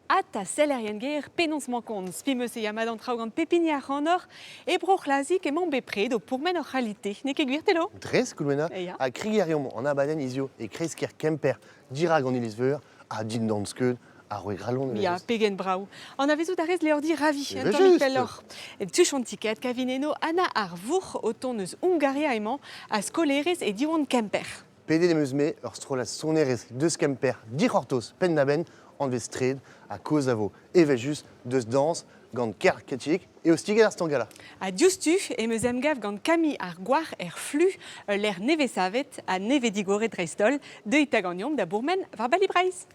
Ata selerien ger penons mankon spimeus e yamadan traoù gant pepiniar an or e broch lazik emañ bepred o pourmen ur realite. Ne ket gwirtelo? Dres, Koulmena, Ja. a krigeriom an abadenn izio e kresker kemper dirag an iliz a din dan skeud, a roe gralon Ya, pegen brau. An a vezot a rez leordi ravi. Eve just. E tuchon tiket kavineno ana ar vour o ton eus Hungaria emañ a skolerez e diwan kemper. Pede de meus me, ur strolas sonerez deus kemper dirortos pen da ben an vez stred a koz avo. Eve just deus dans gant ker ketik e o stigel ar stangala. A diouztu e meus emgav gant kami ar gwar flu l'er neve savet a neve digore dreistol de itagagnon da bourmen var bali breiz.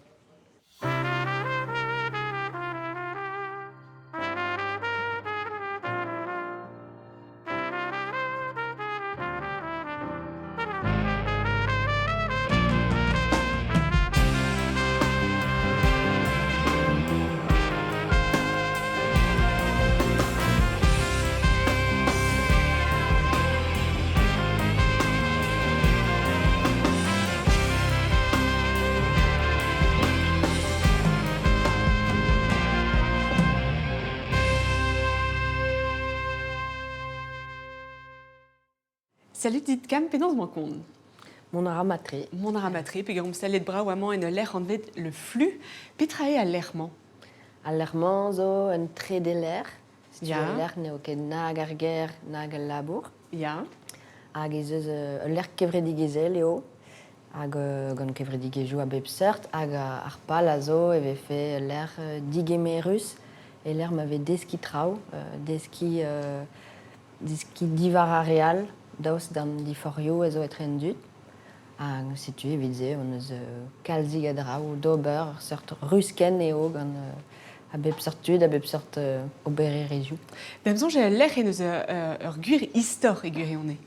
Salut dit kam penons mankon. Mon aramatre. Mon aramatre, pe garom salet brau amañ en l'air en vet le flux, petrae a l'airman. A l'erman zo un tre de l'air. Ja. L'air neo ket nag ar ger, nag al labour. Ya. Hag ez eus l'air kevredigeze leo. Hag gant kevredigezhou a bep seurt. Hag ar pal a zo eve fe l'air digemerus. Et l'air m'avait deski trao, deski divar a real. Daos dan diforio ez o etren dut. Hag setu evit ze, on eus kalzig a drao, d'ober, seurt rusken eo gant a bep seurt tud, a bep seurt obererezhou. Bemzon j'ai l'air en eus ur gwir istor e gwirionne.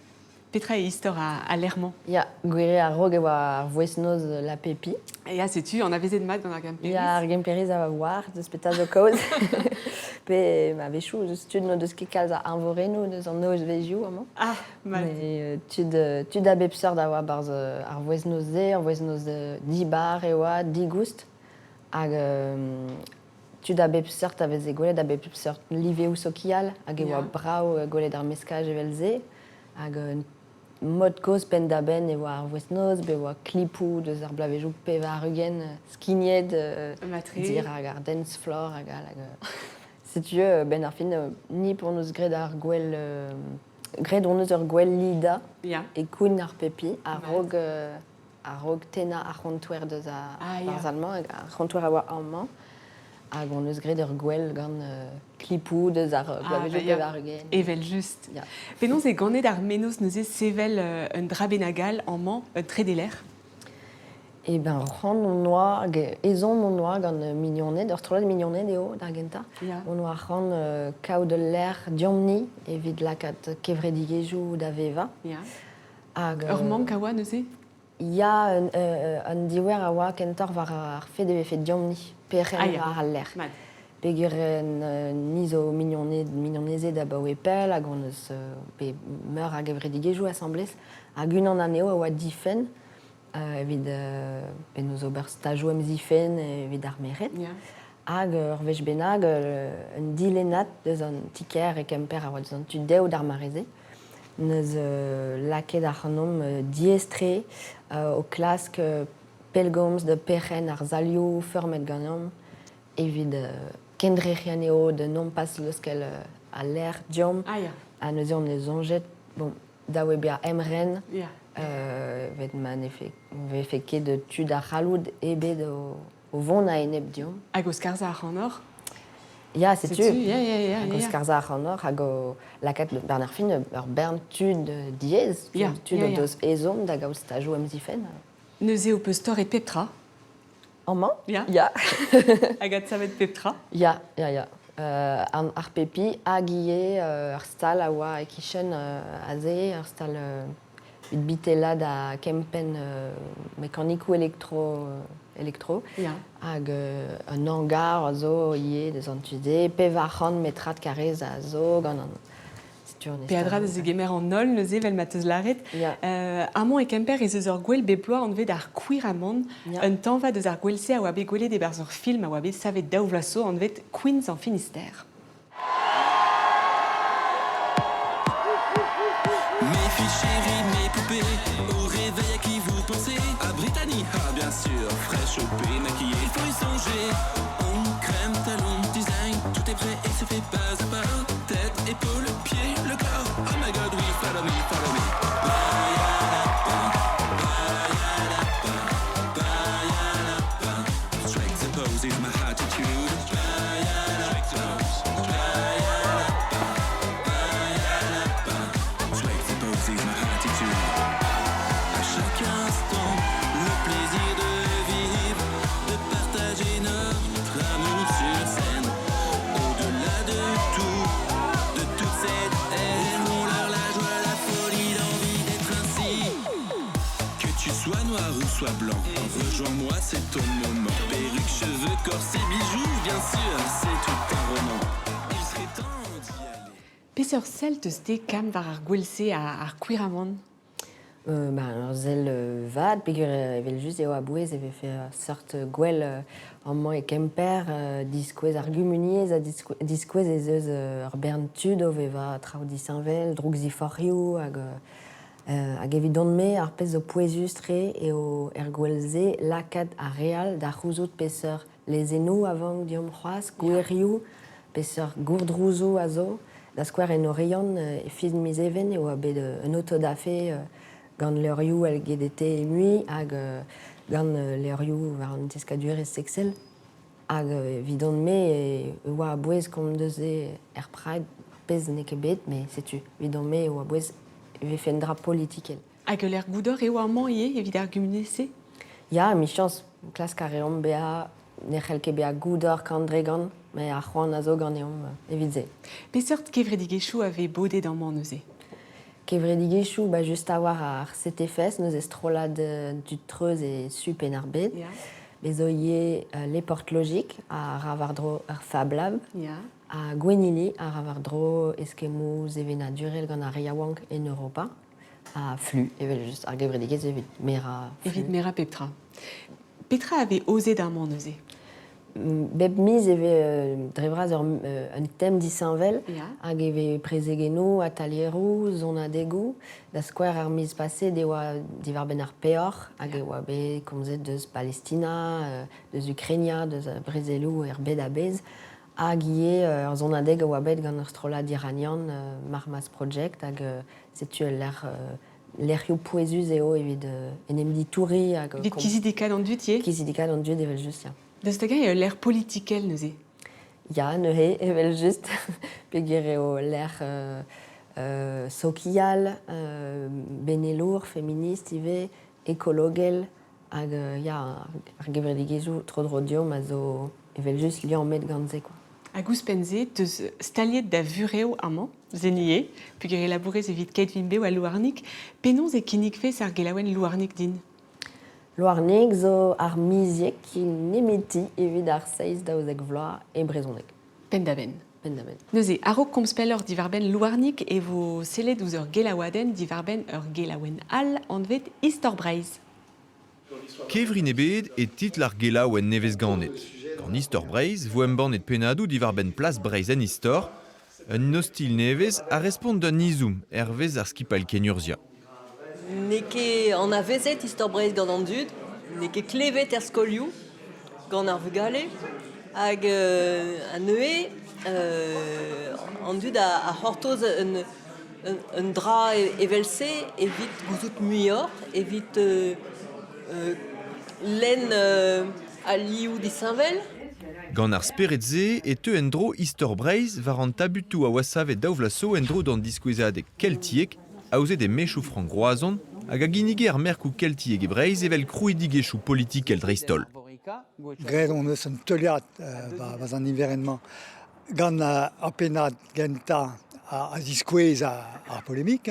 Petrae istor a l'airman. Ya, gwire a rog eo ar voesnoz la pepi. Ya, setu, an a vezet mat gant ar gamperiz. Ya ar gemperiz a war, deus petaz o kaoz. Pe ma vechou, deus tud no deus ket kalz a anvorenou, deus an noz vezhou amañ. Ah, mat. Tud a bep seurt a oa barz ar voesnoz ze, ar voesnoz dibar e oa, digoust. Hag tud a bep seurt a vez e gwelet, a bep seurt liveoù sokial, hag e oa Ya. brao gwelet ar meskaj evel ze. Hag mod koz pen da ben e oa ar voesnoz, be oa klipou deus ar blavezhou peva ar ugen, skignet, Matre. dir hag ar dance floor hag al. Setu ben ar fin ni pour neus gred ar gwell, gred on eus ur gwell lida Ya. e koun ar pepi, Mat. a rog tena ar c'hontouer deus a Ah, ya. barz allemand, hag ar c'hontouer a oa amañ. Hag on eus gred ur gwell gant klipou deus ar blavezhou ba, ya. peva ar ugen. Evel just. Ya. Penons e ganet ar menos neuze sevel un drabenagal en man tre de l'air. E ben ran on noa, hag ezon on noa gant mignonnet, ur trolet mignonnet eo d'ar genta. Ya. On noa ran kaout de l'air diomni evit lakat kevredigezhou da veva. Ya. Hag Ur mank a oa neuze? ya un diwer a oa kentor var ar fet eve fet diomni, perren Ah, ya. var al l'air. Mat. Peguren nizo mignonneze da baou epel, hag on eus pe meur hag evredigezhou assemblez. Hag unan aneo a oa difen, evit ben eus ober stajou em zifen evit ar meret. Ya. Hag ur vech benag un dilenat deus an tiker e kemper a oa deus an tud deo d'ar mareze. Neus laket ar nom diestre o klask pelgomz de perren ar zalioù feurmet ganeom evit kendrechian eo de non pas leuskel a l'air diom. Ah, ya. A neus eo neus onjet, bon, daou e bia emren, Ya. vet man efe ket de tud ar c'haloud ebet o vont a enep diom. Hag o skarza ar an or? Ya, setu. Ya, ya, ya. Hag o skarza ar an or, hag o lakat Bernard fin ur bern tud diez, Ya, tud ya, o ya. deus ezom da gaout stajou em zifen. Neuze o peus tor et peptra. Amañ? Ya. Ya. Hag a savet peptra. Ya. Ar pepi hag ie ur stal a oa e kichen a ze, ur stal bitela da kempen mekanikou elektro. Ya. Hag un hangar a zo ie deus an tuze, pev ar c'hant metrat karez a zo gant an... futur. Peadra de gemer en nol, neuze vel mateus laret. Ja. Amont e kemper ez eus ur gwell beploa an vet ar kuir amont. Ja. Un tañva deus ar gwellse a oa bet gwele de berzh ur film a oa bet savet daou vlaso an vet Queens en Finistère. Mes filles chéries, mes poupées, au réveil à qui vous pensez? À Brittany, ah bien sûr, fraîche, chopée, maquillée, il faut y songer. On crème, talon, design, tout est prêt et se fait pas à pas. Tête, épaule, pied, le corps, oh my god, oui, follow me, follow me. Strike the pose is my attitude. Strike the pose. Strike the pose is my attitude. À chaque instant, le plaisir de vivre, de partager notre amour sur scène. Au-delà de tout, de toute cette haine, on leur la joie, la folie, l'envie d'être ainsi. Que tu sois noir ou sois blanc, rejoins-moi, c'est ton moment. Perruque, cheveux, corset, bijoux, bien sûr, c'est tout un roman. Il serait temps d'y aller. Peseurt sel teus de kam var ar gwellse ar kuir amont? Ur zel vat, peogwir evel just eo a bouez eve fe seurt gwell amañ e kemper, diskouez ar gumuniez a diskouez ez eus ur bern tud o veva traoù disañvel, droug ziforioù hag evidon me ar pez o pouezus tre eo gwellze lakad a real da c'houzout peseurt lezenou avant diom c'hoaz, gouerioù, peseurt gourdrouzou a zo, da skouer en o reion e fiz miz even eo a bet un auto da fe gant leurioù el gedete e mui hag gant leurioù war an teskadurez sexel hag evidon me oa a bouez kom deuze praid pez ne ket bet, me setu, evidon me oa a bouez eve fe un dra politikel. Hag l'er goudor eo amont ie evit ar gumunese? Ya, mi chans, klas kareom bea, ne c'hell ket bea goudor kandregan, me a c'hoant a zo gant eom evit ze. Peseurt kevredigezhioù ave bodet amont neuze? Kevredigezhioù, just a war ar CTFS, neus estrolad du treuz e sup en ar bet. Ya. Bezo ie les portes logiques a ravardro ar Fab Lab, Ya. a Gwenili a ravardro eskemmoù evena durel gant ar Yawank en Europa, a Flu, evel just ar gevredigez evit mera Flu. Evit mera peptra. Petra ave ozet amont neuze? Bep miz eve drevraz un tem disañvel Ya. hag eve prezegennoù, atalierou, zonadegou, da skouer ar miz pase de oa divar ben ar peor hag e oa bet komzet deus Palestina, deus Ukraina, deus Brezelou er bet a bez hag ie ar zonadeg oa bet gant ur strolad iranian Marmas Project hag setu l'erioù pouezus eo evit en em ditouri hag Evit kizidekad an dut ie? kizidikad an dud evel just, ya. Deus da gai l'er politikel neuze? Ja, neuze evel just peogwir eo l'er sokial, benelour, feminist ive, ekologel, hag ya, ar gevredigezhioù tro diom a zo evel just liant met gant ze, quoi. Hag ouzpenze, teus staliet da vureo amont, zenie, peogwir elabourez evit ket vin beo a Louarnig, penonz e kinnig fez ar gelaouenn Louarnig din? Louarnig zo ar miziek ki nemeti evit ar seiz daouzek vloaz e brezhoneg. Pendaben. Pendaben. Neuze, a-raok komzpeller divarben Louarnig e vo sellet ouz ur gelaouadenn divarben ur gelaouenn all an vet istor Breizh. Kevrin ebet e titl ar gelaou en nevez ganet. Gant istor Breizh, vo embannet penadou divarben plas Breizh en istor, un nostil nevez a respont d'un izoum ervez ar skipal kenurzia. Neke an a vezet istor Breizh gant an dud, neke klevet er skolioù gant ar vugale, hag an eue an dud a c'hortoz un dra evelse evit gouzout muioc'h, evit len a liou disañvel. Gant ar speretze e teu en dro istor Breizh war an tabutou a oasavet daou vlaso en dro d'an diskouezadeg keltiek a ouzet e mechou franc groazon hag a ginnig ar merkou keltiek e Breizh evel krouidigezhioù politik el dreistol. Gret on eus un teuliad vaz an iverenman gant apenad genta a diskouez ar polemik.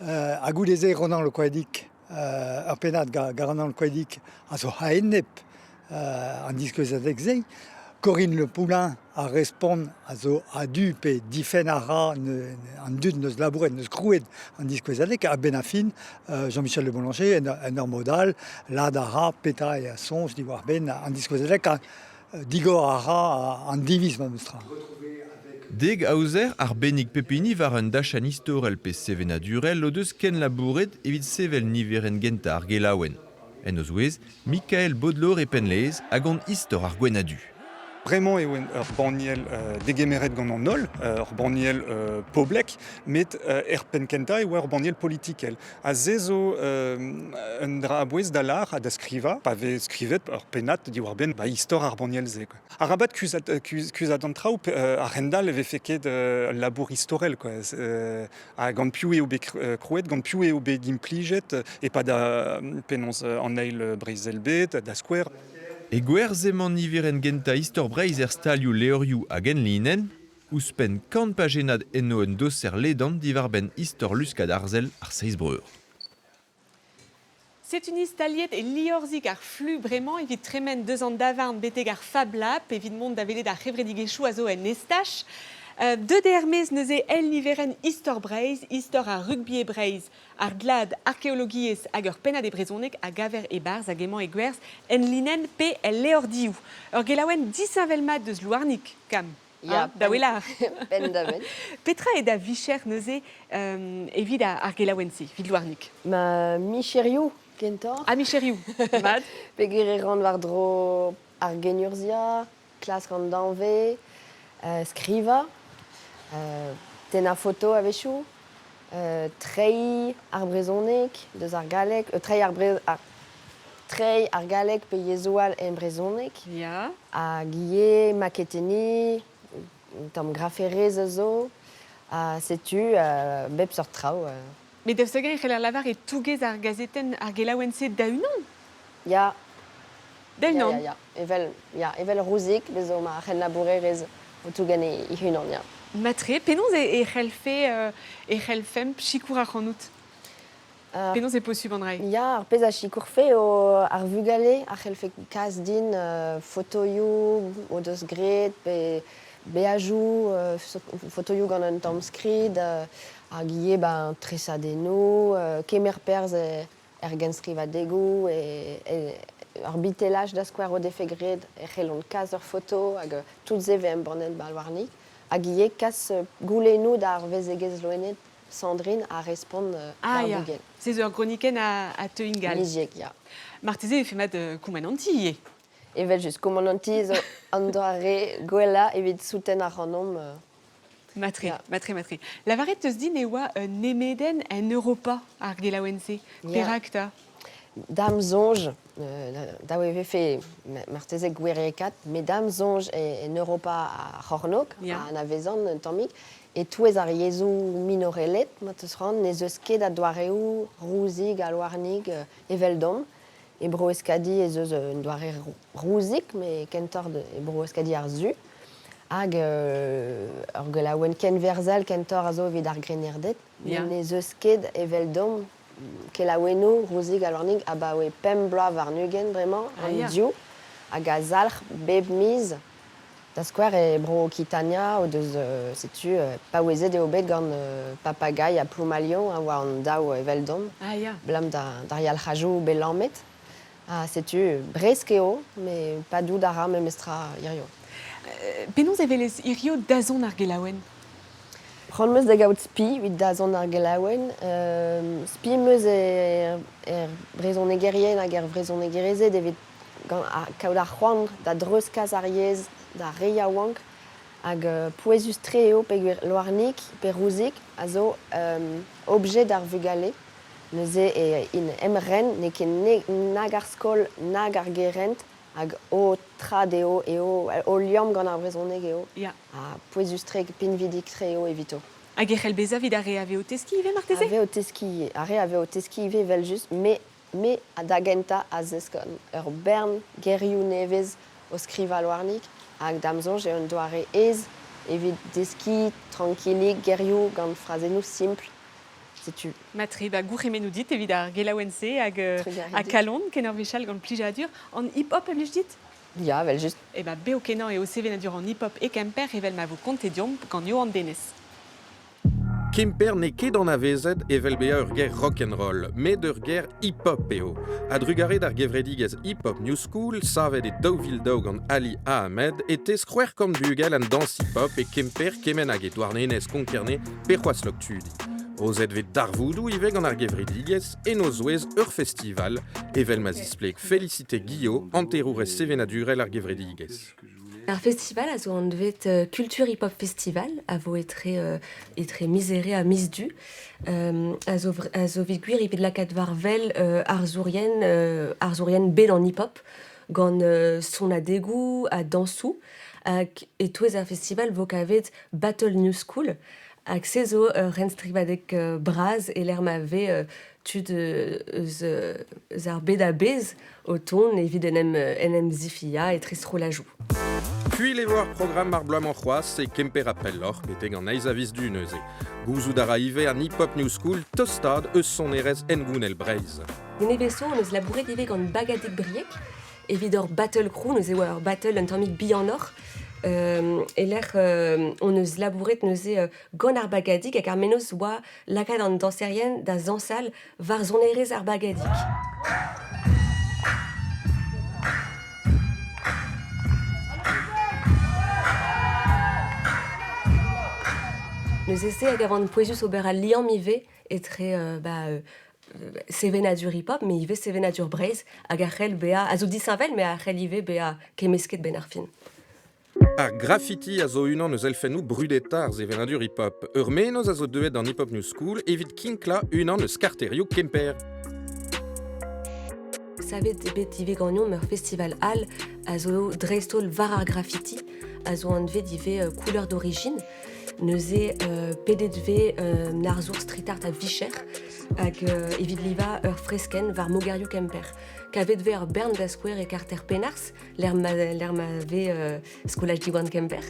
A gouleze ronan le koadik apenad garanan le koadik a zo haennep an diskouezadeg zei. Corinne Le Poulain a répondu à zo adu pe difenara en dud neus labouret neus krouet en disquezadek a Benafin Jean-Michel Le Boulanger en modal ladara peta et a songe di war ben en disquezadek digor ara en divis mamestra. Deg aouzer ar bennig pepini war un dachan istorel pe sevena durel o deus ken labouret evit sevel niveren genta ar gelaouen. En eus ouez, Michael Baudelot e penlez hag an istor ar gwenadu. Bremañ eo ur banniel degemeret gant an ol, ur banniel poblek, met pennkenta eo ur banniel politikel. A ze zo un dra a bouez da lar a da skriva, pa ve skrivet ur penat di war ben istor ar banniel ze. A rabat kuzat an traoù a rendal eve feket labour istorel. A gant piou eo be krouet, gant piou eo be dimplijet, e pa da penons an eil breizelbet, da skwer. E gwer zeman niveren genta istor breiz stalioù leorioù hag enlinen, ouzpen kant pagenad enno un doser ledan divar ben istor luskad arzel ar seizbreur. C'est une istaliet et liorzik ar flux bremañ evit tremen 2 ans d'avant beteg ar Fab Lab evit mont da velet ar c'hevredigezhioù a zo en estache. De dermez neuze el niveren istor breiz, istor ar rugby e breiz, ar glad arkeologiez hag ur penad e brezonek a gaver e barz hag emañ e gwerzh en linen pe el leordioù. Ur gelaouen disavelmat deus louarnik, kam. Ya, Da welar. pen da ben. Petra e da vicher neuze evit ar gelaouen se, vid louarnik. Ma micherioù, kentor. A micherioù, mad. Pe gire rand war dro ar genurzia, klas gant danve, skriva, tena foto a vechou, trei ar brezonek, deus ar galek, trei ar galek pe yezoal en brezonek, Ya. a guie maketeni, tam graferez a zo, a setu bep sort trao. Mais deus egan e lavar e tougez ar gazeten ar gelaouen se da unan. Ya, Unan. ya, evel rouzik, bezo ma ren labourerez o tougen e hunan, ya. Matre, penons e c'helfem chikour ar c'hanout. Penons e possu bandrai. Ya, ar pez a chikourfe o ar vugale, ar c'helfe kas din fotoioù o deus gret, beajou, fotoioù gant un tamm skrid, ar guie tresadennou, kemer perz er genskriva degou, ar bitelaj da skouer o defe gret, c'hellon kas ur foto, hag tout zeve em bornet balwarnik. Hag ie kas goulennou da ar vezegez loenet Sandrine a respond ar ya. bugel. C'est ur chroniken a te ingal. Liziek, ya. Marteze e femat koumananti. Evel just komananti zo an doare gwella evit souten ar anom. Matre, Ya. matre. Lavaret teus din e oa nemeden en Europa ar gelaouen se. Ya. Perak ta. Dam zonj, da oe fe martezek gwerekat, me dam zonj en Europa a Hornok, Ya. a navezan tammik, et touez ar yezou minorelet, ma teus ran, ne zeus ket a doareoù rouzig a loarnig evel dom, e bro eskadi e zeus un doare rouzik, me kentor e bro eskadi ar zu, hag ur gelaouen ken verzel kentor a zo vid ar grenerdet, Ya. ne zeus ket evel dom, kelaouennou, rouzig a loarnig, a ba oe pem bloav ar nugen, bremañ, Ah, an ya. diou, hag a zalc'h beb miz, da skouer e bro Kitania o deus, setu, paouezet eo bet gant papagay a ploumalion a oa an daou evel dom, Ah ya. blam da yalc'hajou be lammet. Setu bresk eo, me padou da ra memestra irio. Penons e velez irio dazon ar gelaouen. C'hoant meus da gaout spi, vid da zon ar gelaouen. Spi meus brezonegerien hag brezonegerezet evit kaout ar c'hoant da dreuzkaz ar yez da reiaouank hag pouezus eo pe loarnik pe rouzik a zo objet d'ar vugale. Neuze in emren ne ket nag ar skol nag ar gerent hag o trad eo o liam gant ar brezhoneg eo. Ya. A pouezus pinvidik eo evito. Hag e c'helbeza vid ar re ave o teski ive marteze? Ave o teski ive vel just, me a da genta a zeskon ur bern gerioù nevez o skriva loarnik hag damzonj un doare ez evit deski tranquillik gerioù gant frazennoù simple. Setu. Matre, gour emenou dit evit ar gelaouen se hag a Trugaridi. kalon ken ur vechal gant plija dur. An hip-hop a blij dit? Ja, wel just. Et bah, Beo Kenan et OC Venadur en hip-hop et Kemper révèlent ma vous contedium quand Johan Dennis. Kemper n'est ket d'an avezet evel bea ur ger rock'n'roll, met ur ger hip-hop eo. A drugare d'ar gevredigez hip-hop new school, savet e daouvil daou gant Ali Ahmed, et skrouer kom bugel an dans hip-hop e Kemper kemen hag e douarnenez konkerne perroaz loktudi. Ozet vet darvoudou ive gant ar gevredigez e no zouez ur festival, evel ma zisplek Félicité Guillot, anterourez sevenadurel ar gevredigez. Un festival, also on devet Culture Hip Hop Festival, avo etre misere a misdu, also viguir ipet lakat varvel arzourien bet en hip hop, gant son a degou a dansou, et touez ar festival vo kavet Battle New School, hag sezo renstribadek braz e l'er ma ve tud ar bet a bez o ton evit enem zifia et tristro la joue. Puis les voir programme mar bloamant c'hoaz et Kemper appel l'or, beteg an aiz aviz du neuze. Gouzou dara ive an hip-hop new school, tostad eus son erez engounel breiz. Gene beso, on eus labouret ive gant bagadik briek, evit ur battle crew, neus eo ur battle un tammig bihanor, et l'air on eus labouret neuze gant ar bagadik hag ar menos oa lakad an danserien da zansal var zon erez ar bagadik. Neus ese hag avant poezus ober al liam ive etre sevenadur hip-hop, me ive sevenadur breiz hag ar c'hell bea, a zo disavel, me ar c'hell ive bea kemesket ben ar fin. Ar graffiti a zo unan eus elfennou brudetar zevenadur hip-hop. Ur menoz a zo deuet an hip-hop new school, evit kinkla unan eus karterio Kemper. Savet bet ive gagnon meur festival hall, a zo dreistol var ar graffiti, a zo an vet ive couleur d'origine, neuze pedet ve narzour street art a Vicher, hag evit liva ur fresken var mogarioù Kemper. Kavet ve ur bern da skouer e karter penars, l'er ma ve skolaj diwan Kemper.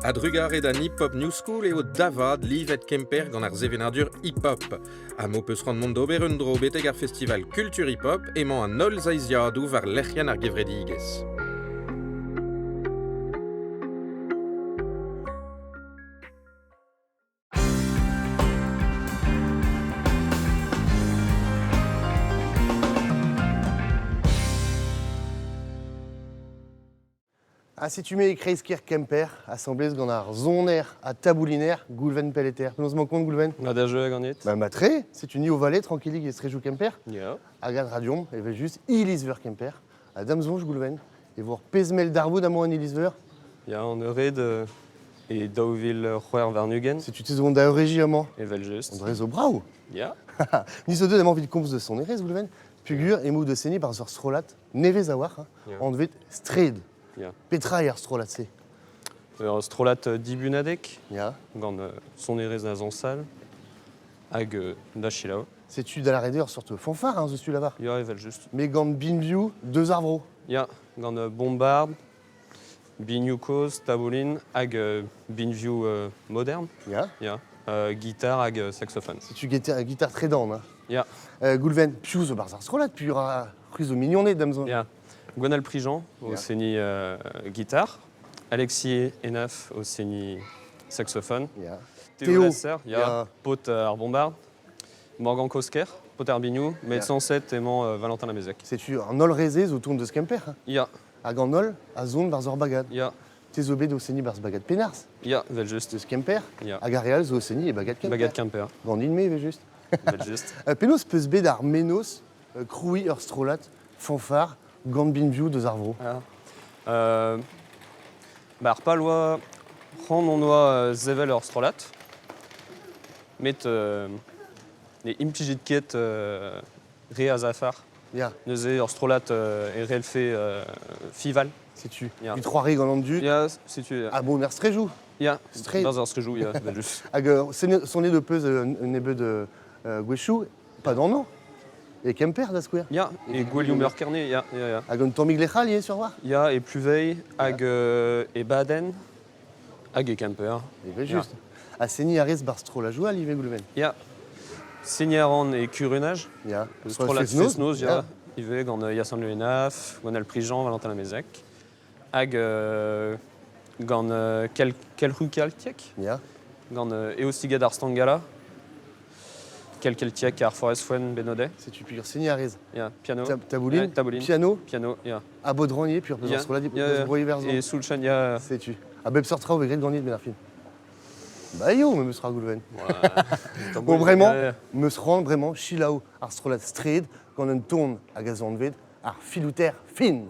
A drugaret an hip-hop new school eo davad livet Kemper gant ar zevenadur hip-hop. A mo peus rand mont d'ober un dro beteg ar festival Culture hip-hop emañ an ol zaiziadoù var lec'hian ar gevredigez. Ah, si tu mets Kreiskir Kemper, assemblée gant ar zoner a tabouliner, Goulven Pelleter. Nous m'en compte Goulven. Na da jeu gant Bah matre, si tu n'y au valet tranquillig et strejou Kemper. Ya. Agad radium, et va juste Ilisver Kemper. A damzonj Goulven. Et voir pezmel darbo d'amont an Ilisver. Ya an eured e daouvil c'hwer varnugen. Si tu t'es seconde da régie amant. Evel just. On devrait zo brau. Ya. Ni zo deux d'amant vide compte de son erez Goulven. Pugur et mou de seni par zor strolat. Nevez a war. Ya. On devait stred. Ya. Petra er strolat se. Strolat dibunadek, Ya. gant son erez na zansal, hag da chilao. C'est tu da la raideur sorte fanfare, hein, je suis là-bas. Ya evel just. Mais gant Binview, deux arbres. Ya, gant bombard, binioù koz, taboulin, hag binview moderne. Ya. Ya. Guitare hag saxophone. Si tu guitare très dande. Hein. Ya. Goulven, piou zo barzar strolat, puis prise au mignonnet damzon. Ya. Gwenal Prigent au Ya. seni guitare, Alexis Enaf au seni saxophone, Ya. Théo Lasser, Ya. ya pot ar bombard, Morgan Kosker, pot ar bignou, Ya. Med 107 aimant Valentin Lamezec. C'est tu un ol rezez au tourne de Skemper. Hein. Ya, A gant ol, a zone barzor bagad. ya, Tes obé do seni barz bagad penars. ya, vel just, De Skemper. ya, A gareal zo seni et bagad Kemper. Bagad Quimper, Gant inme, ve juste. vel just. Penos peus bet ar menos, kroui ur strolat, fanfare, gant Binview de Zarvro. Ar paloa, ran on oa zevel ur strolat, met ne implijit ket re a zafar. Ya. Neuze ur strolat e relfe fival. C'est tu. Ya. Du 3 rig en du. Ya, si tu... Ah bon, mer strejou. Ya, Straight. dans un strejou, ya, vel just. Hag son nez de peus nebe de Gwechou, pas dans non. Et Kemper da square. Ya, e gwelioù meurkerne, ya, ya, ya. Hag un tammig lechal ye sur war. Ya, e pluvei, hag e baden, hag e camper. Et ve juste. A seni a rez bar strol a joa live Goulven. Ya, Signaran e curunage, Ya. strolat fesnoz, ya. Ive gant Yassan Le Henaf, Gwenal Prigent, Valentin Lamezec. hag gant keltiek, Ja. gant eostigad ar stangala, keltiek ar forest fwen benode, C'est tu puis signarez. ya, piano, Taboulin, taboulin, piano, piano, ya, abodronier, puis ya, sur la ya, broyer vers et soulchan, ya, C'est tu. A beb sortra au grid gagné de Benarfin. Bah yo, me sera goulven. Bon, vraiment, me se rend vraiment chilao arstrolat stred quand on tourne à gazon de ved ar filouter fin.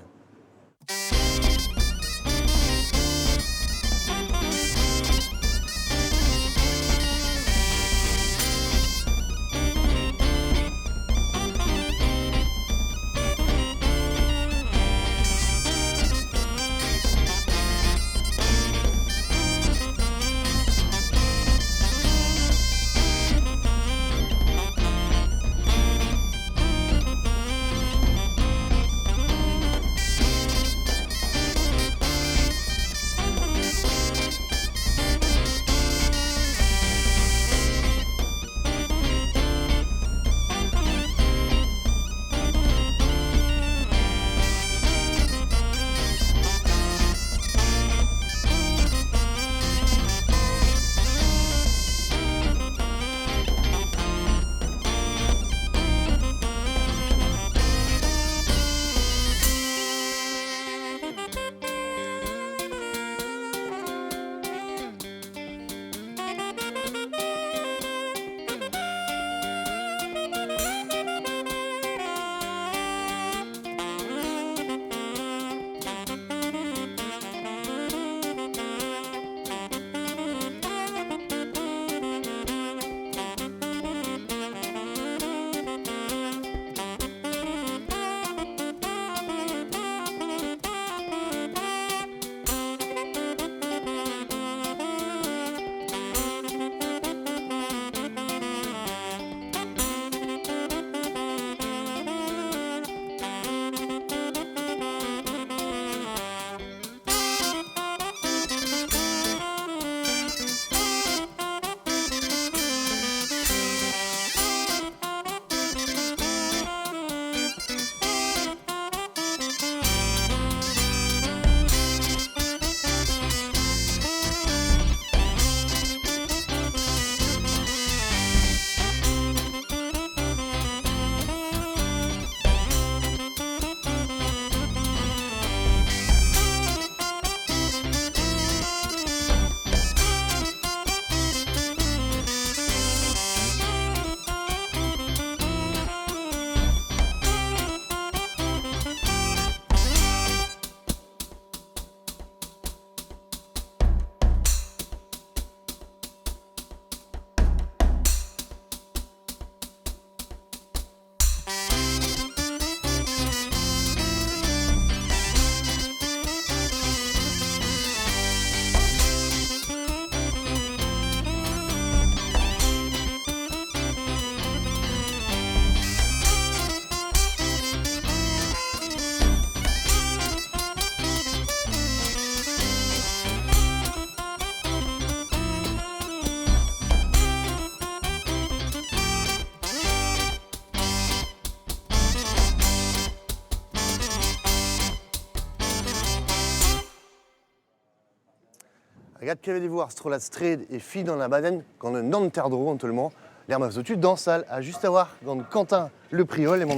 Regarde qu'il y avait des voir Strolat Stred et Fille dans la Baden quand on en terdro en tellement. L'air m'a foutu dans salle à juste avoir quand Quentin le priol et mon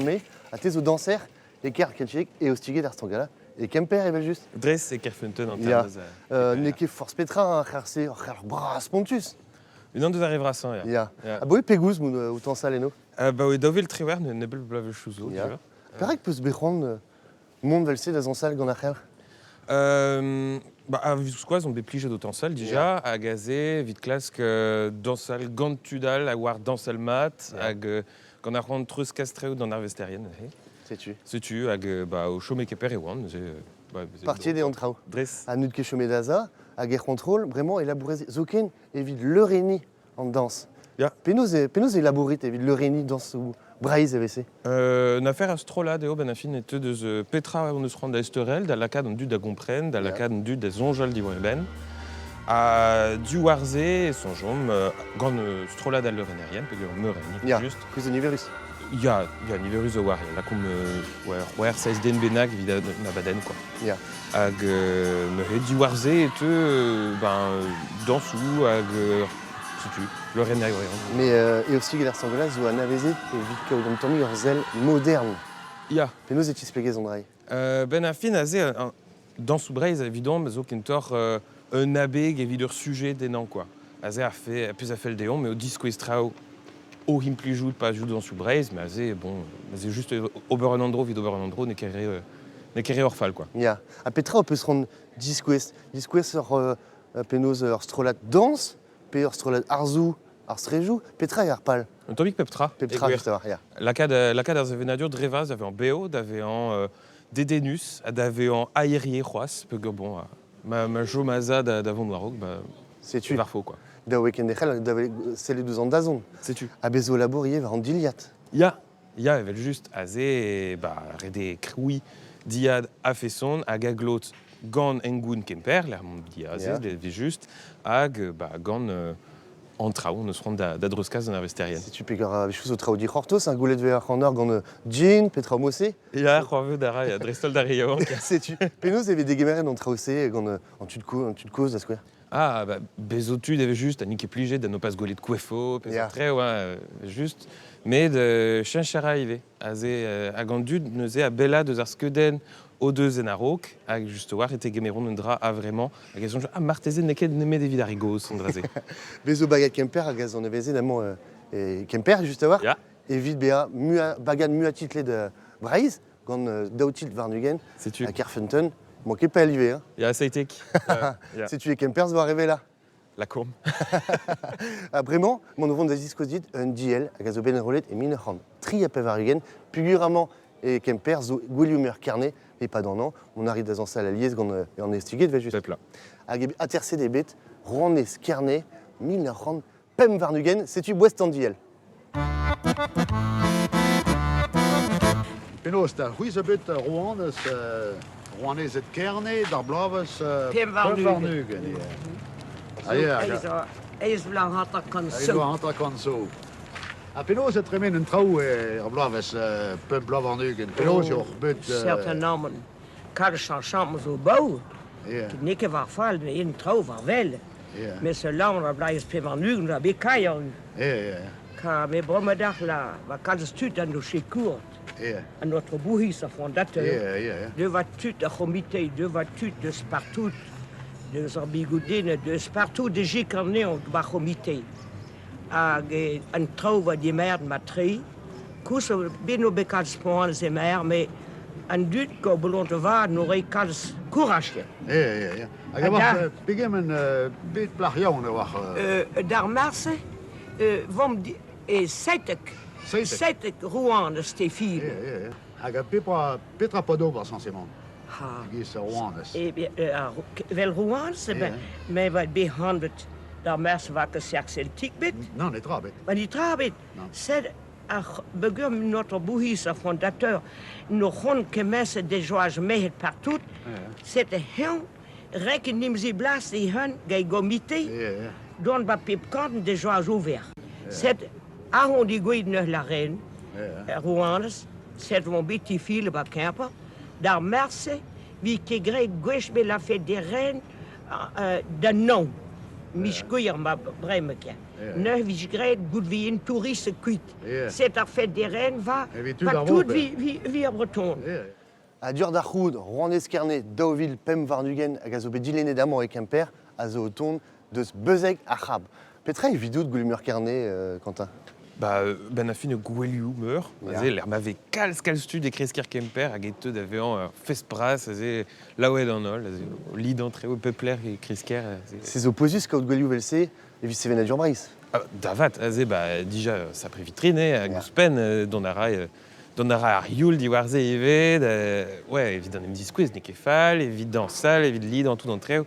à tes danser et Ker Kenchik et Ostigé d'Arstangala et Kemper et Belgius. Dress et Kerfenten en Ja, termes neke force Petra, Charcé, Bras Pontus. Une de arrivera sans. Ja. Ah bah oui, Pegouz, ou tant saleno. Bah oui, Dovil Triwer ne bel blave chouzo. Ja. Pareil que peut se béron, monde velsé dans un salle ganacher. Bah, à Visquoise, on déplige d'Autencel déjà, à Gazé, vite classe que Dansal Gantudal, à War Dansal Mat, à qu'on a rendu Trus Castreu dans l'Arvestérienne. C'est-tu C'est-tu, à bah, au Chaumet Keper et Wan. Partie des Ontrao. Dress. À Nudke Chaumet d'Aza, à Guerre Contrôle, vraiment élaboré. Zoken, évite le Réni en danse. Pénose élaboré, évite le Réni dans ce Braïs AVC. Une affaire à Strola de Benafin et de Petra on se rend à Esterel, dans la cadre du da Gompren, dans la cadre du des Onjol d'Ivoirben, à du Warzé et son jom, grand Strola d'Allerenérien, puis Meurén, Ja, juste. plus de Niverus. Ja, niverus war, la comme ouais, 16 den benak vida na baden quoi. Ya. Hag me he diwarze et dansou hag situ, le renai ouais. Mais et aussi galer sangola zo anaveze et vit kao dom tomi ur zel moderne. Ja, Penaos et tispegez an drai. ben a fin aze dansou breiz évident mais zo kentor un abeg et vidur sujet denan quoi. Aze a fait plus a fait le déon mais au disco estrao au him plus joue pas joue dansou breiz mais aze bon, c'est juste ober un andro vid ober un andro ne kere orfal quoi. Ya. A petra on peut se rendre disquest ur penaos ur strolat danse, pe ur strolat arzou, ar strejou, petra ar pal. Un topic peptra. Petra juste avoir, ya. La cad ar zevenadur drevaz avait en BO, d'avait en Dédénus, d'avait en aérier roas, peu que bon, ma jo maza d'avant noirok, bah, C'est tu. var faux quoi. Da week-end echel, c'est les 2 ans d'azon. C'est tu. A bezo laborier va en diliat. Ya, avait juste azé, bah, redé kroui, diad a fesson, hag aglot gant engoun kemper, l'air mon diazé, Ya. avait juste, hag, bah, gant antrao, ne se rend d'adreskaz dans investerienne. Si tu pegar a vechous o trao di c'hortos, un goulet de ver an ur gant jean, petra mossé. Ya, c'hoarveu d'ara, ya, drestol d'ariaon. C'est tu. Penaos avait des gemeren an traosé gant an tud cause da square. Ah, bah, bezotud avait juste, à nique pligé, d'un pas gaulet de coueffo, Yeah. très, ouais, juste. Mais de chinchara arrivé. Azé, à Gandud, neuze à Bella de Zarskeden, au deux Zenarok, à juste voir, était Gemeron, Ndra, a vraiment, la question, Martézé, n'est neme des vidarigos, Sondrazé. Bezo bagat Kemper a gaz an eveze d'amant Kemper, juste à voir. Ya. Et vite béa bagat muatitle de Breiz, gant daoutil varnugen, C'est tu. à Kerfenton. Manquez pas l'hiver. Hein. Ya, Saitek. Ya. Si tu es Kempers, va arriver là. La courbe. Vraiment, mon nouveau des discosidit un DL à gaz ben roulette et mine hand. Tri à Pevarugen, puguramment et Kempers, Guillaume Carnet, et pas dans an. On arrive dans ça à la liesse, on est stigué, va juste. Peuple. À tercer des bêtes, Ronnes Carnet, mine hand, Pem Varnugen, c'est tu West DL. Penaos da huizebut Rouannes, Rouannes et Kerne, dar blaves Pem Varnugen. Varnugen. Ah ja, Eis blanc hat kan hij doet hantar kan zo. Penaos et remen een trouw blaves Pem Varnugen. Penaos joch but. Certain namen. Kan chanchant zo bouw. Ja, Nikke var fall, men in trouw var wel. ja, Men så lang der bleis Pem Varnugen, der be kajer. ja, Kan me brommedag la, var kaldes tut an do chikourt. ja, An notre bouhis fondateur. ja, ja. De wat tut a comité, de wat tut de spartout. De zarbigoudine, de spartout de jikarne on ba comité. Hag an trouw wat die merd matri. Kous beno bekals poan ze mer, mais an dut go belont te var, n'aurait kals courage. Ja, ja, ja. Hij was begin een bit plagioen wacht. Daar marse, vom setek Rouen Stéphile. Ja, ja, ja. Hij gaat Petra Padova censément. Die is Rouannes. Wel Rouen, Ja. maar wat behandelt daar marse wat que celtic bit. Non, niet rabit. Maar die trabit, Non. c'est begum notre bouhis fondateur, nous ron que messe de joie mehet partout, c'est un reken nim zi blas die hun gay gomité, Ja, ja. don ba pipkan de joie ouvert. C'est ahon die goeid ne la reine, Rouannes, c'est mon biti file ba camper, daar merce, wie que gré gouche be la fête des reines, de non. Mischkuier ma bremeke. Ne wie gré goed wie een toeriste kuit. Ja. C'est à fête des reines va, Et wie tu pas daar tout ook, wie à breton. Ja, ja. À Durdarhoud, Ronnes Carnet, Dauville, Pem Varnugen, à gaz dilene d'amant et Kemper, à Zooton, de Bezeg à Chab. Petra est vidéo de Guillaume Carnet, Quentin. Bah, ben a fin o gwelioù meur. Ja. Aze, l'er m'avait kalstud e kresker Kemper hag eto d'ave an fespras, aze, laouet an ol, aze, lid an treo peupler e kresker. Ces opposius kaut Guillaume Velsé, et vice Seven Dur Brice. Davat, aze, bah, dija, sa previtrine, hag Ja. ouspen, don ara ar youl di warze evit, ouais, evit an em diskouez ne ket fall, evit dans sal, evit lid an tout an treo.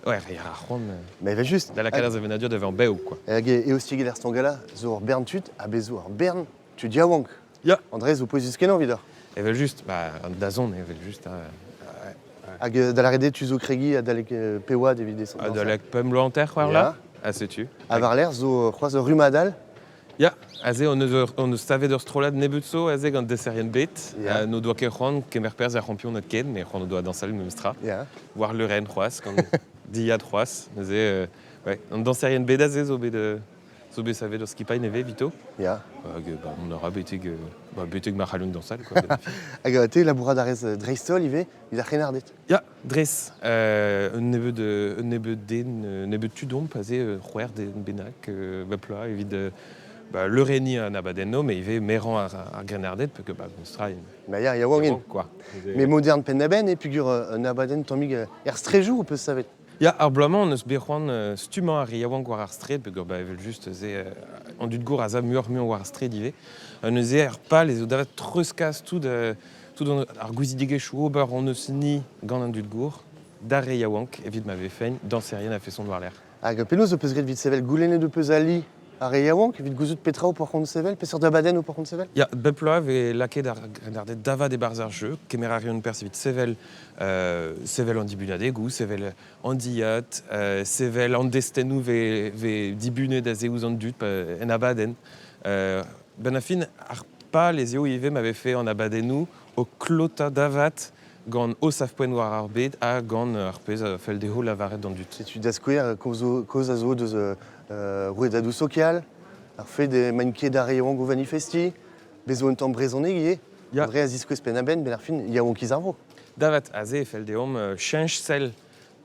Ouais, il a ron. Mais il va juste. Da la cadre de Venadur devant Béo, quoi. Et aussi, il est gala, Zour Bern tut, à Bézour Bern, tu dis à Wonk. Ya. André, opposius kenan, vidor. Elle veut juste, bah, dazon, elle veut juste. Hag da la rede tu zo kregi, à dalek pewa, des vidéos. Da la pem lanter, quoi, là. Ah, c'est tu. À Varler, zo croise Rumadal, Ja, aze on eus stavet ur strolad nebutso aze gant deserien bet. Ja. No doa ket c'hoant kemer perz ar champion not ken, mais c'hoant no doa dansal memstra. Ja. War le ren c'hoaz, gant diad c'hoaz. Aze, ouais, an danserien bet aze zo bet savet ur skipain eve vito. Ja. On aura beteg ma c'halloun dansal, quoi. Hag te labourat arez dreistol ive, il a renardet. Ja, dres. Un nebeud den, nebeud tudomp aze c'hwer den benak, bepla, evit le reni an abadenno, mais ive meran ar grenardet, parce que memstra... Ma ya wangin. Quoi. Mais moderne pennaben et pigur un abaden tombig strejou ou peut savet. Ja, ar bloaman, on eus bec'hoan stumañ ar riaouank war ar stred, peog ba evel just ze an dud gour a za muion war ar stred ive. An eus ar pal ez o davat treuzkas tout ar gouzidigechou ober on eus ni gant an dud gour, da riaouank evit ma vefein, danserien a feson war l'air. Hag penaos o peus gret vit sevel goulennet de peus ali a reiaouank, evit gouzout petra ou por kont sevel, pesur d'abaden ou por kont sevel. Ja, bepla ve laket ar grenardet davad e barz ar jeu, kemer ar rion pers evit sevel an dibunadegou, sevel an diat, sevel an destennou ve dibunet da zeouz an dut en abaden. Ben a fin, ar pal ez eo ive m'ave fait an abadennou o klota davat gant osaf poen war ar bet a gant ar pez fel deho lavaret d'an dut. Tu das kouer koz a zo deus rouedadou sokial, ar fe de manke da reiaouank o manifesti, bezo un tamm brezhoneg ie, Ja. Dre a ziskouez penaben, ben ar fin yaouank izarvo. Davat aze fel deom chenj sel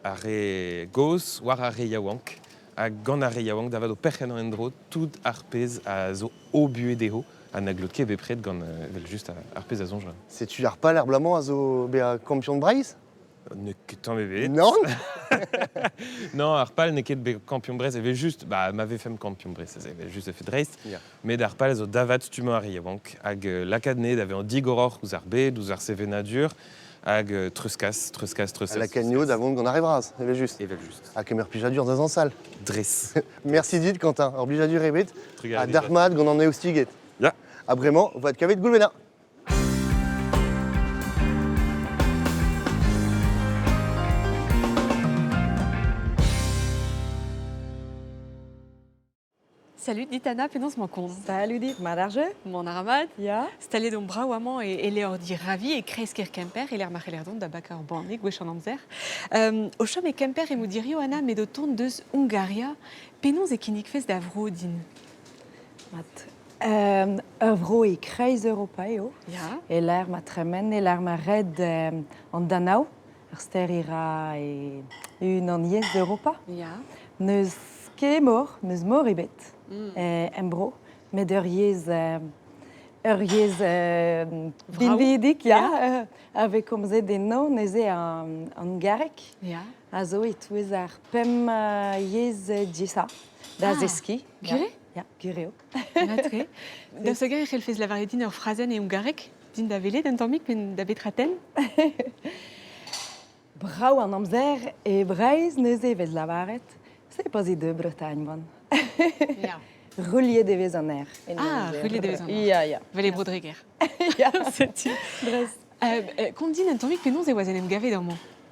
ar re goz war ar re yaouank, a gant ar re yaouank davad o perc'hen an endro tout ar pez a zo o bue deho, an aglot ket bepred gant vel just ar pez a zonj. Setu ar pal ar blamant a zo be a kampion de Breiz? Ne ket tamm evet. Non. Non, ar pal ne ket be kampion brez, eve just, m'ave fem kampion brez, eve just efe dreist, Ja. met ar pal zo davat stumañ ar riaouank, hag lakadne d'ave an digoror ouz ar bet, ouz ar sevenadur, hag treuzkas. A la cagno d'avant gant ar evraz, evel just. Evel just. A kemer pijadur da zansal. Dres. Merci dit, Quentin. Ar pijadur ebet, Trugar a ebet. darmad gant an eo stiget. Ja. A bremañ, o vat kavet goulvena. Salut, Ditana, penaos m'en compte. Salut dit, ma d'arge. Mon aramat. Ja. Stallé donc braouamant et Léordi ravi et kresker Kemper et l'air marelerdon d'abakar bandé gwesh en amzer. Au chom et Kemper et moudirio Anna mais de ton deus Hungaria penons et kinik fes d'avro din. Mat vro e kreiz europeo. Ja. E l'air ma tremen e l'air ma red an danao. Ar sterira e un an yez d'Europa. Ja. Neus ket mor ebet. Embro. Med ur yez dinvidik, ja. Avec komze den no, neze an garek. Ja. A zo e touez ar pem yez djesa. Da zeski. Gure? Ja, gureo. Natre. Da segar e fes lavaret din ur frazen e Hungarek din da vele d'an tammik pen da betraten. Brau an amzer e Breiz neze vez lavaret. C'est pas de Bretagne, man. Ja. Roulier de vez an air. Roulier de vez an air. Ja, ja. Vele brodreger. Ja. C'est-tu. Dres. Kont din an tammik penons e oazen em gavet d'an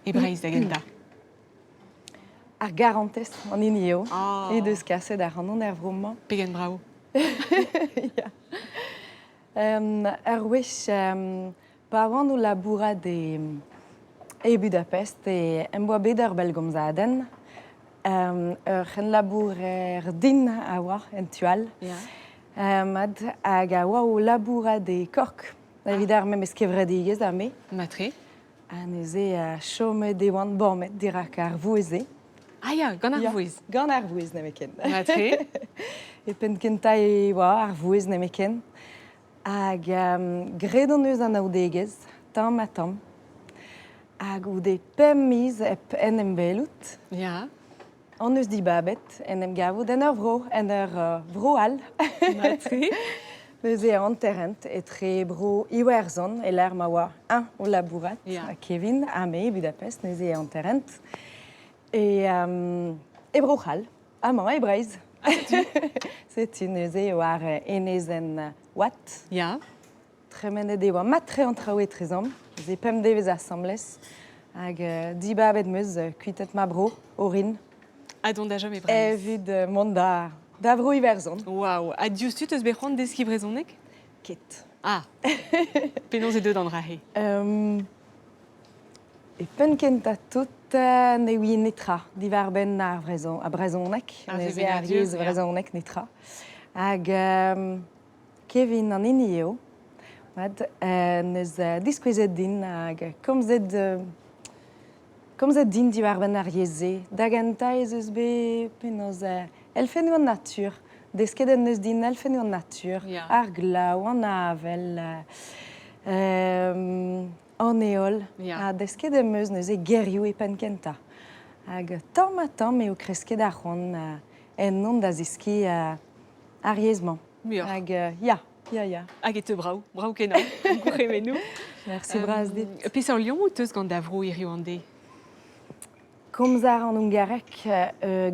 e Breiz da genta. Ar garantez an inio. Ah. E deus kaset ar an er vroman. Pegen brao. Ja. Ar wech pa avant o labourat e Budapest e emboa bet ur belgomzaden. Ur labour din a oa en tual. Ja. Mad hag a oa o labourat e kork. Evit ar mem eskevredigez a me. Matre. A neuze a chome de oan bormet dirak ar voueze. Ah ya, gant ar vouez. Gant ar vouez ne meken. Matre. E pen kenta e oa ar vouez ne meken. Hag gredon eus an aoudegez, tamm a tamm. Hag ou de pem miz ep en em belout. Ja. An eus di babet en em gavout en ur vro, en ur vroal. Matre. Neus e an terrent etre bro iwerzon e l'air ma oa un o labourat Ja. a Kevin a me Budapest neus e an terrent. E brochal, amañ e Breiz. Setu neus e war enezen wat. Ja. Tremenet e oa matre an traoù e trezom. Ze pem devez assemblez. Hag di babet meus kuitet ma bro, orin. Adon da jom e Breiz. Evit mont da Davro Iverzon. Waouh. Adieu, tu te sbechon des qui vrezonek? Ket. Ah. Penon et deux dans Drahe. Et penkenta tout ne oui netra. Divar ben nar vrezon a brezonek. Ah, Ne c'est ze bien ariez Dieu, vrezonek netra. Hag Kevin an inio. Mad neus diskwezet din hag komzet din divar ben arieze. Dagenta ez eus be penoz elfen an natur. Deskedet neus din elfen an natur. Ja. Ar glaou, an avel. An eol, Ja. a desket emeus neus e gerioù e penkenta. Hag tamm eo kresket ar c'hoant en non da zeski ariezman. Muur. Hag ya. Hag et te brau kenan. Gouremenou. Merci braz dit. Pez ar lion ou teus gant davro iriouande? Komzar an ungarek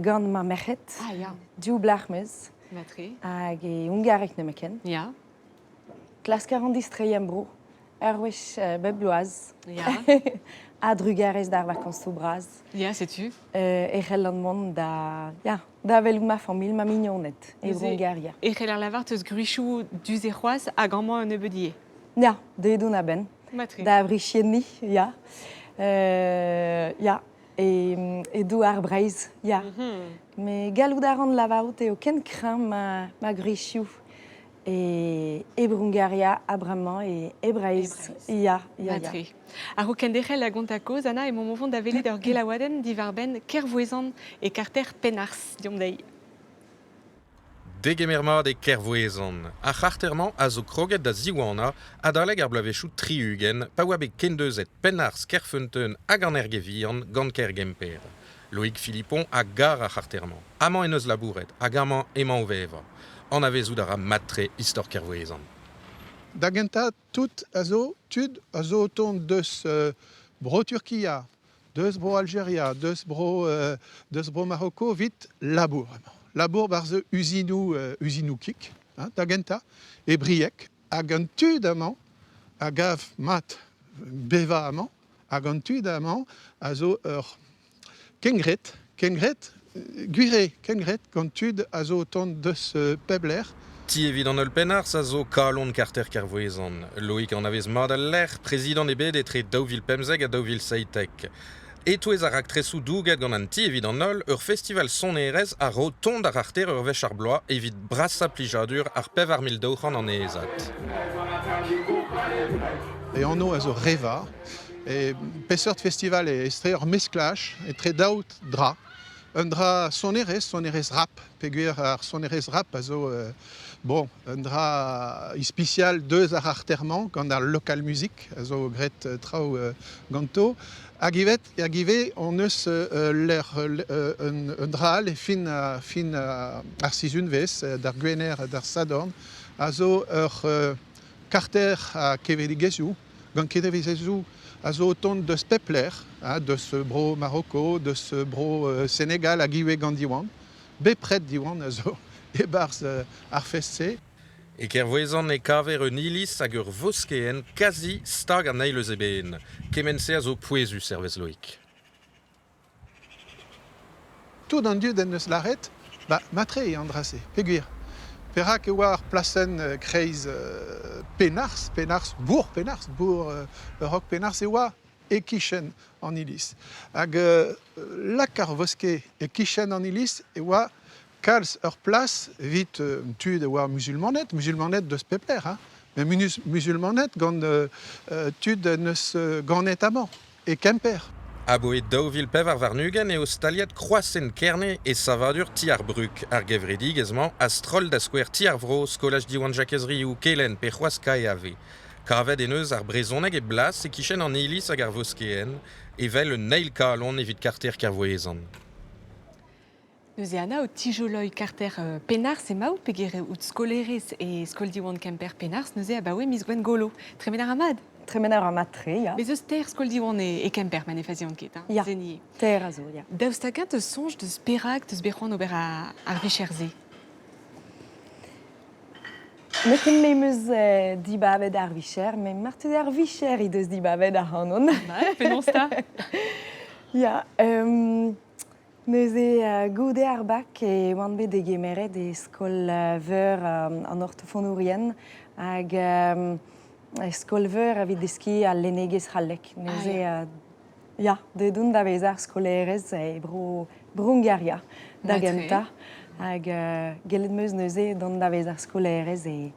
gant ma merc'het, Ah, ja. diou blarmeuz, Matre. hag e ungarek nemeken. Ja. Klaskar an distreiem bro, ur wech bebloaz. Ja. A drugarez d'ar vakans sou braz. Ja, sais-tu? E c'hell an mont da velou ma famil, ma mignonnet, e Eus Brungaria. E c'hell ar lavar teus gruchou du zeroaz hag amman un ebedier. Ja, dedoun a ben. Matre. Da vrichienni, ja. Ja, e dou ar breiz, ja. Me galou da ran lavaout eo ken kram ma grichou. E Brungaria, abraman e breiz. Ja. Matre. Ar o kendechel a gont a koz, Anna, e mon movon da velet ur gelaouaden divar ben kervoezan e karter penars, diom dei. Degemermad e kervoezan. A c'harterman a zo kroget da ziwana a daleg ar blavechou triugen pa oa bet kendeuzet penars kerfeunteun hag an ergevian gant kergemper. Loïc Philippon a gar a c'harterman. Amañ en eus labouret hag amañ emañ o veva. An avezout a ra matre istor kervoezan. Da genta tout a zo tud a zo o tont deus bro Turkia, deus bro Algeria, deus bro Marocco vit labour. Labour bar ze usinou kik, da genta, e briek, hag an tud amañ, a gav mat beva amañ, hag an tud amañ a zo ur kengret, kengret gant tud a zo o tont deus pebler. Ti evit an ol penars a zo kalon karter kervoezan. Loïc an avez mad al ler, prezident ebet etre daouvil pemzeg a daouvil seitek. Etouez a rak tresou douget gant an ti evit an ol, ur festival sonerez a ro tond ar arter ur vech ar bloaz evit brasa plijadur ar pev ar mil daoc'han an eezat. E anno a zo reva, e peseurt festival e estre ur mesklach, etre daout dra. Un dra sonerez rap, peguer ar sonerez rap a zo, un dra ispicial deus ar arterman gant ar lokal music, a zo gret trao ganto. Hag ive on eus un dra al e fin ar sizunvez, d'ar gwener, d'ar sadorn, a zo ur karter a kevedigezhou, gant kevedigezhou a zo o tont deus pepler, deus bro Marocco, deus bro Senegal hag iwe gant diwan, bepret diwan a zo e barz ar fest-se. E kervoezan e kaver un ilis hag ur voskeen kazi stag an eilez ebeen. Kemense a zo pouezu servez Loïc. Tout an dieu den eus laret, matre e andrase, peguir. Perak e oa ar plasen kreiz penars, bour Europe penars e oa e kichen an ilis. Hag lak ar voske e kichen an ilis e oa kalz ur plas evit tud e oa musulmanet deus pepler, mais musulmanet gant tud neus ganet amañ e kemper. Abo e daouvil pev ar varnugen eo staliet kroasenn kerne e savadur ti ar bruk ar gevredig ezman a stroll da skouer ti ar vro skolaj diwan jakezri ou kelen pe c'hoaz kai ave. Kavet en eus ar brezoneg e blas e kichen an ilis hag ar voskeen e vel un neil kalon evit karter kervoezan. Eus e Anna o tijoloi karter penars e maou pegere out skolerez e skol diwan kemper penars neuze a baoe mis gwen golo. Tremen ar amad? Tremen ar matre, ja. Bez eus ter skol diwan e kemper manefaziant ket, Ja, zenie. ter a zo, ja. Daoust a gant eus sonj deus perak deus bec'hoan ober ar vicherze. Meken memeus dibabet ar vicher, me martet ar vicher i deus dibabet ar hanon. Penons ta? Ja, Neuze goude ar bak e oan bet de gemeret e skol veur an ortofonourien hag skol veur a vid deski a lenegez c'hallek. Neuze de dun da vez ar skolerez e brungaria da genta hag gelet meus neuze dun da vez ar skolerez e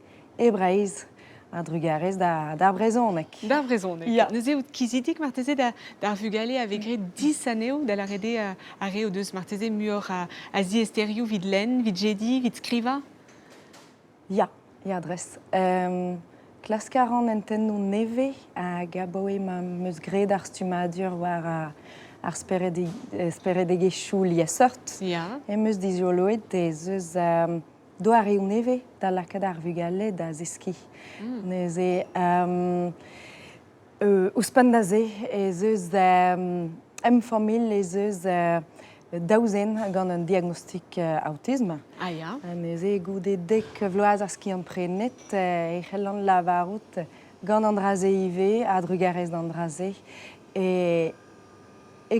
breiz a drugarez da brezonek. Da brezonek. Ya. Neuze out kizidik marteze d'ar vugale avec 10 aneo da la rede a reo deus marteze muor a ziesterioù vid len, vid jedi, vid skriva. Ya dres. Klaskaran entennou neve hag a boe ma meus gred ar stumadur war ar speredegezhioù liesseurt. Ya. E meus dizioloet e zeus doar eo neve da lakad ar vugale da zeski. Neuze ouspan da ze e zeus famil e zeus daouzen gant un diagnostik autisme. Ah ya. Neuze goude dek vloaz ar ski an prenet e c'hellan lavarout gant an draze ive a drugarez d'an draze e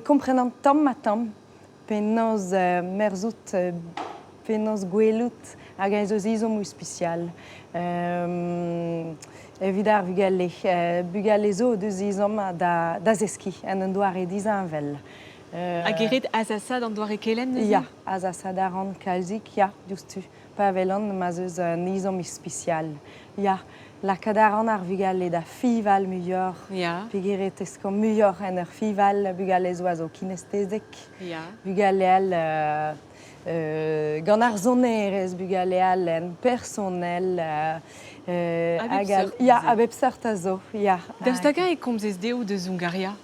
komprenant tamm ma tamm penaos merzout penaos gwelout hag a zeus izom ou spécial. Evit ar bugale zo deus izom da zeski en un doare dizanvel. A geret azasad an doare kelen neuze? Ya, azasad ar an kalzik, ya, justu. Pa velan ma zeus un izom spécial. Ya, lakad ar an ar vugale da fival muior. Ya. Pegeret eskom muior en ur fival bugale zo a zo kinestezek. Ya. Bugale al gant ar zonerez bugale al en personel a bep seurt a zo, ya. Daoust da e komzez deo deus Hungaria?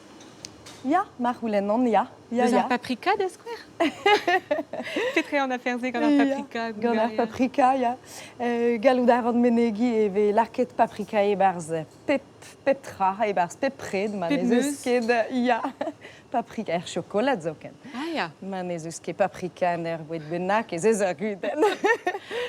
Ya, mar roulen an, ya. Deus ar paprika da skwer? Petre an aferze gant ar paprika gant ar paprika, ya. Gallout ar an menegi e ve larket paprika e barz peptra e barz pepred, man ez eus ket, ya. Paprika er chokolad zo ken. Ah ya. Man ez eus ket paprika en er boued bennak ez eus ar guden.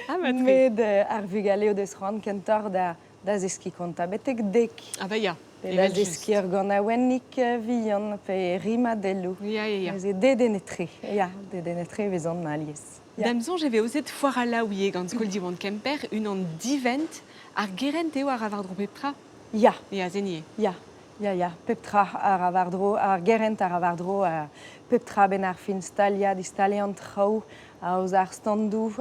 Ah, ma tre. Med ar vugale o deus ran kentor da zeski konta betek dek. Ah ba ya. Da zeski ur gant a wennik vihan pe rimadello. Ya. Ez e dedenetre. Ya, dedenetre vezan alies. Damzon, j'avais osé foar a laouie gant skol diwan Kemper, un an divent ar gerent eo ar avardro peptra. Ya. Ya, zenie. Ya. Peptra ar avardro, ar gerent ar avardro, peptra ben ar fin stalia, di stalian trao, a oz ar standou,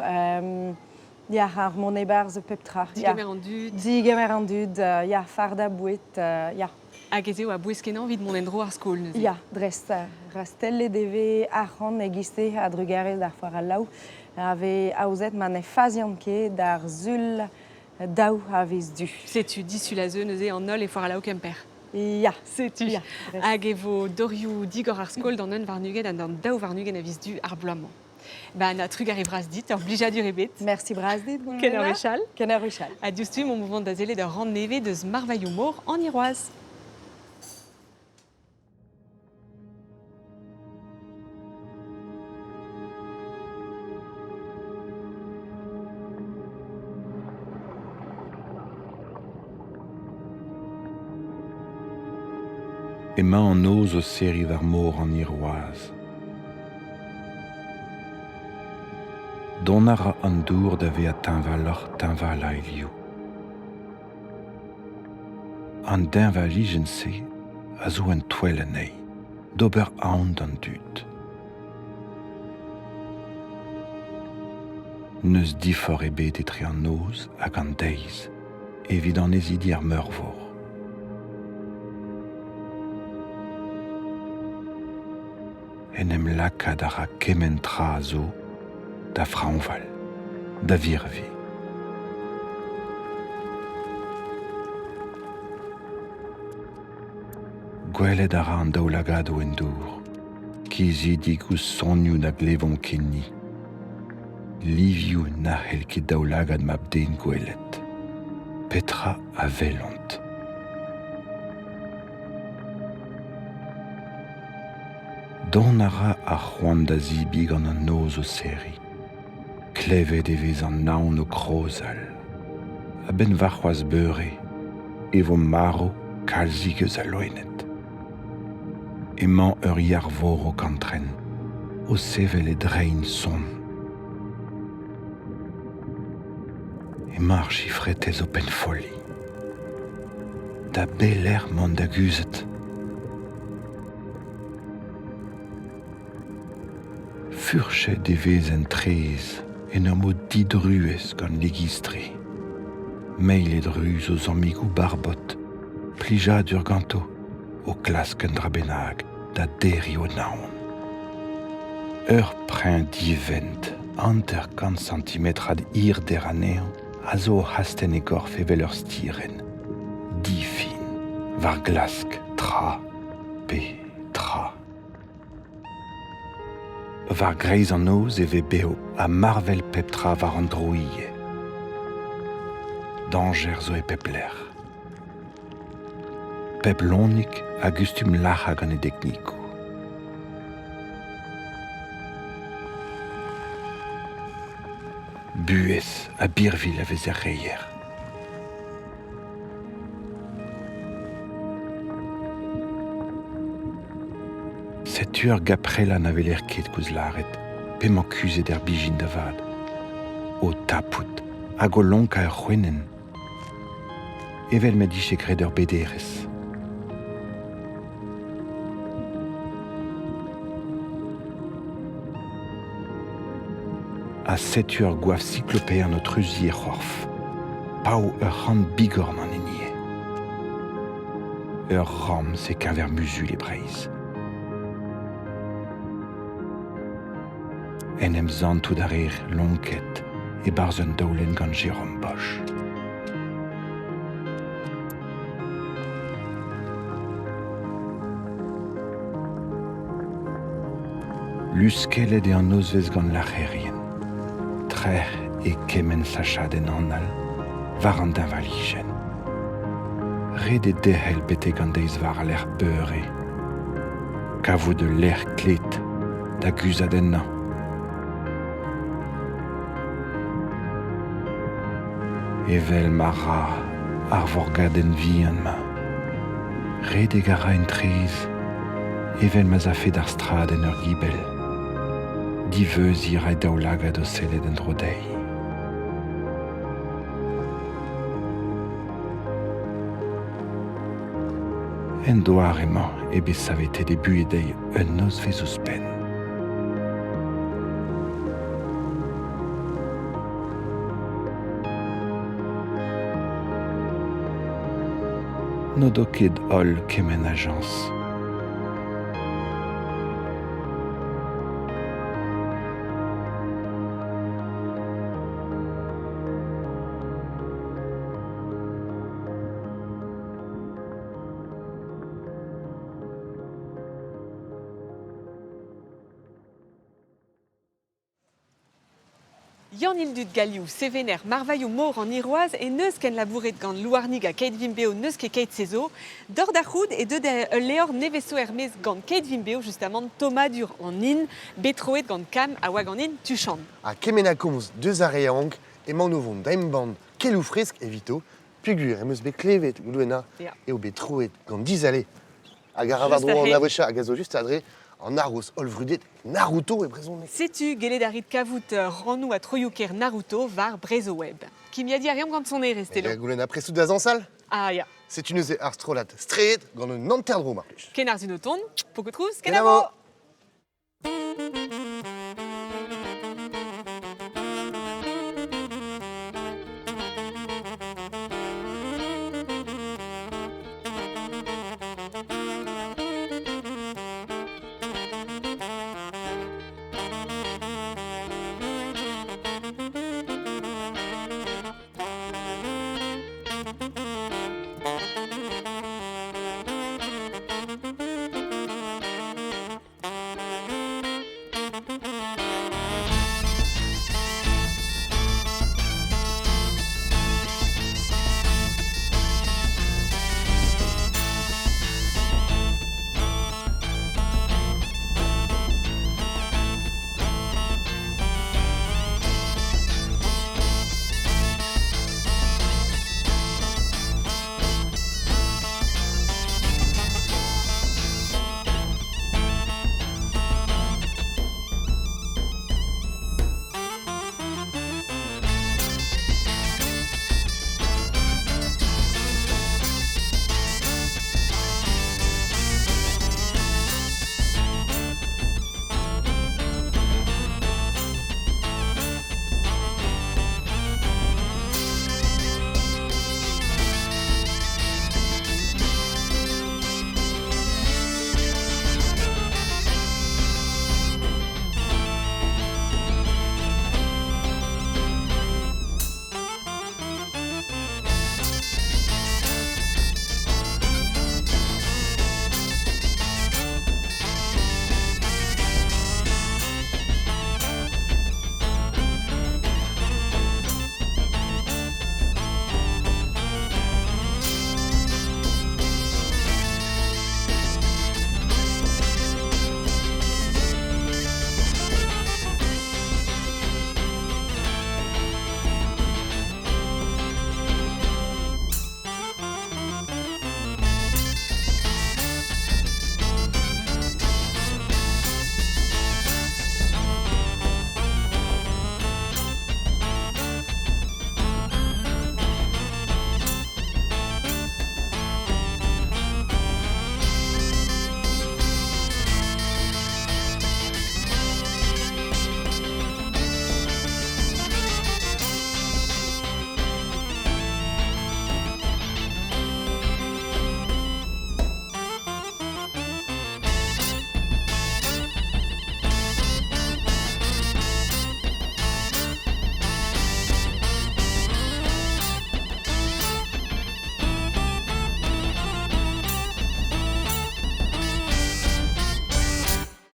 ya ar monebarz peptra. Digemer an dud. Digemer an dud, ya, farda bouet, ya. Hag ez eo a boueskenan vid mon endro ar skol neuze. Ya, dres, rastelle deve ar ran egiste a drugarez d'ar foar al laou, ave aouzet man e fazianke d'ar zul daou a vez du. Setu, disu la zeu neuze an ol e foar a lao Kemper. Ya, setu. Ya, hag evo dorioù digor ar skol d'an un varnuget an an daou varnuget a viz du ar bloamant. Ba na trug arrivras dit, ur blijadur ebet. Merci bras dit. Ken ur vechal. Ken ur vechal. A diouztu mon mouvement da zele d'ur ran neve deus marvailloù mor an iroaz. Emañ an oz o seri war mor an iroaz. Don a ra an dour da ve a teñval a elioù. An denvalijen se a zo en toel anei, d'ober aon an dud. Neus difor ebet etre an oz hag an deiz, evit an ezidi ar meurvor. En em lakad a ra kementra a zo da fraonval, da virvi. Gwelet a ra an daoulagad o endour, kizidik ouz sonioù na glevon kenni. Livioù na c'hell ket daoulagad mab den gwelet. Petra a velant. Don a ra ar c'hoant da zibi gant an oz o seri. Klevet e vez an naon o krozal. A ben varc'hoaz beure, e vo maro kalzik eus a loenet. Emañ ur yarvor o kantren, o sevel e drein son. E marchi fretez o penfoli. Da beller mont da guzet. Furche de vezen trez en amo didruez gant legistre. Meil e druz o zamigou barbot, plija d'urganto, o klasken dra benag, da deri o naon. Ur prin divent, anter 50 centimetra ir der anean, a zo hasten e gorf evel ur stiren. Difin, var glask, tra, pe, tra. Var greiz an oz eve beo a marvel pep tra var an droie. Danger zo e pep ler. Pep lonik a gustum lacha gant e deknikou. Buez a birvil a vez er reier. Set ur gaprela na veler ket kouz laret, pe man kuze der bijin da vad. O tapout, hag o lonka ur c'hwenen. Evel me diche gred ur bederez. A set ur goaf cyclopéen o truzi e c'horf. Pau ur ran bigorn an enie. Ur ram se qu'un musul e breiz. En em zantout ar er lonket e barz un daoulen gant Jérôme Bosch. Luskelet e an ozvez gant lac'herien. Trer e kemen sachadenn an al, war an da valijen. Red e dehel bete gant deiz war al er beure. Kavo de l'air klet da guzadenn an. Evel mara ar vorgadenn vi an ma. Red e gara en trez, evel ma zafe d'ar straden ur gibel. Diveuz ir a daoulagad o sellet en drodei. En doar emañ ebe savete de buedei un nozvez ouzpen. No do ket ol kemen ajans. Yann Ildud Galioù, Sevener, Marvaillou Maur en Iroise et neus ken labouret gant Louarnig a Kate Vimbeo neus ket Kate Sezo, d'or da c'houd et de leor neveso hermez gant Kate Vimbeo justement Thomas Dur en in, betroet gant Cam a wag en in Tuchan. A kemena komz deus a reank e man ovon daim band kelou fresk evito, pugur emeus be klevet glouena e o betroet gant dizale. Hag a ravardro an avocha hag a zo just adre an arros olvrudet Naruto e brezhoneg. Setu gelet a rit kavout rannou a troyouker Naruto var brezo web. Kim ya di a reom gant son ere stelo. Goulen a presou da zansal? Ah ya. C'est une ar strolat stret gant un anterdro marluch. Ken ar zunoton, poko trouz, ken avo.